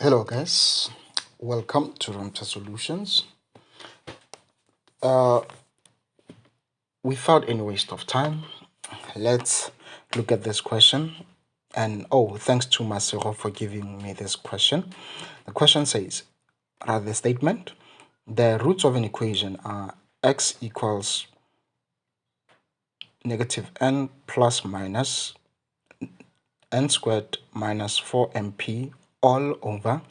Hello guys, welcome to Ramta Solutions. Without any waste of time, let's look at this question. And thanks to Masero for giving me this question. The question says, rather the statement, the roots of an equation are x equals negative n plus minus n squared minus 4mp all over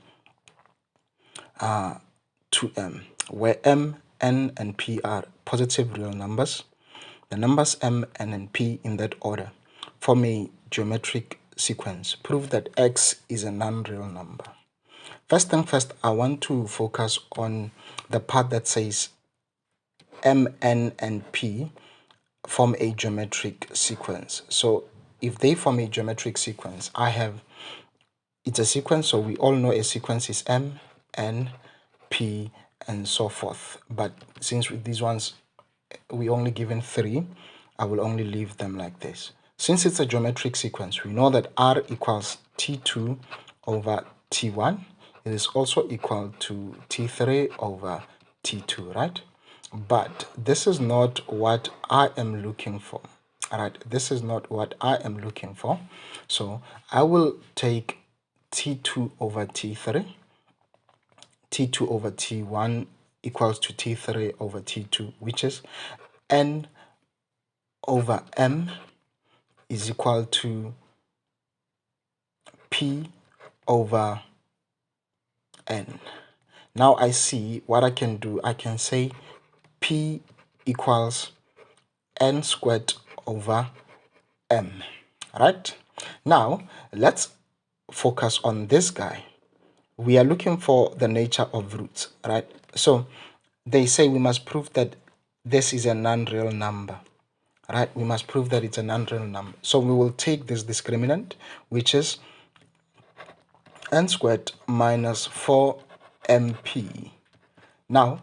2m, where m, n, and p are positive real numbers. The numbers m, n, and p in that order form a geometric sequence. Prove that x is a non-real number. First thing first, I want to focus on the part that says m, n, and p form a geometric sequence. So if they form a geometric sequence, it's a sequence, so we all know a sequence is m, n, p, and so forth. But since with these ones we only given 3, I will only leave them like this. Since it's a geometric sequence, we know that r equals t2 over t1. It is also equal to t3 over t2, right? But this is not what I am looking for. All right, this is not what I am looking for. So I will take t2 over t3, t2 over t1 equals to t3 over t2, which is n over m is equal to p over n. Now I see what I can do. I can say p equals n squared over m, right? Now let's focus on this guy. We are looking for the nature of roots, right? So they say we must prove that this is a non-real number, right? We must prove that it's a non-real number. So we will take this discriminant, which is n squared minus 4mp. Now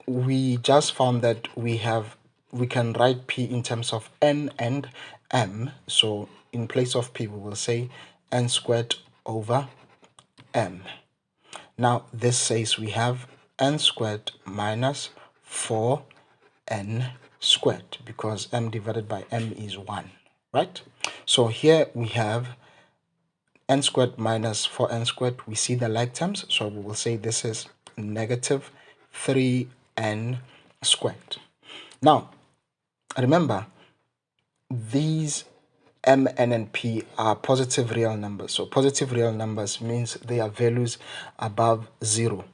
we just found that we can write p in terms of n and m. So in place of p we will say n squared over m. Now this says we have n squared minus 4n squared, because m divided by m is 1, right? So here we have n squared minus 4n squared. We see the like terms, so we will say this is negative 3n squared. Now remember, these m, n, and p are positive real numbers. So positive real numbers means they are values above 0,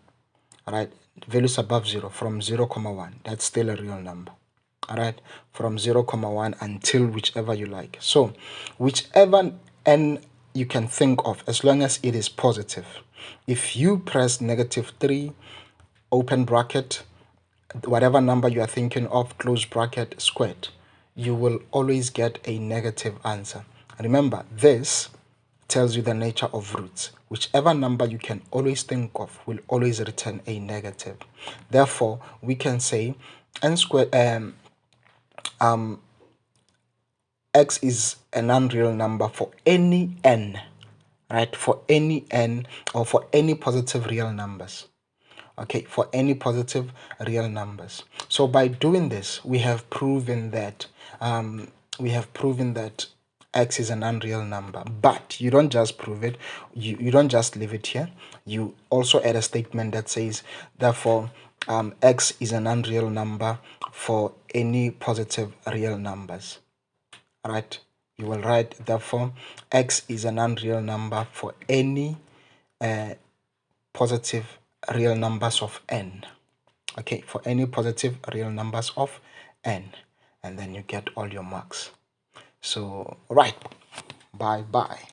right? Values above 0, from 0, 1, that's still a real number. All right, from 0, 1 until whichever you like. So whichever n you can think of, as long as it is positive. If you press negative 3, open bracket, whatever number you are thinking of, close bracket, squared, you will always get a negative answer. Remember, this tells you the nature of roots. Whichever number you can always think of will always return a negative. Therefore, we can say n squared, x is a non-real number for any n, right? For any n, or for any positive real numbers. Okay, for any positive real numbers. So by doing this, we have proven that x is an unreal number. But you don't just prove it, you don't just leave it here. You also add a statement that says, therefore, x is an unreal number for any positive real numbers. Right? You will write, therefore, x is an unreal number for any positive real numbers of n. Okay, for any positive real numbers of n, and then you get all your marks. So right, bye bye.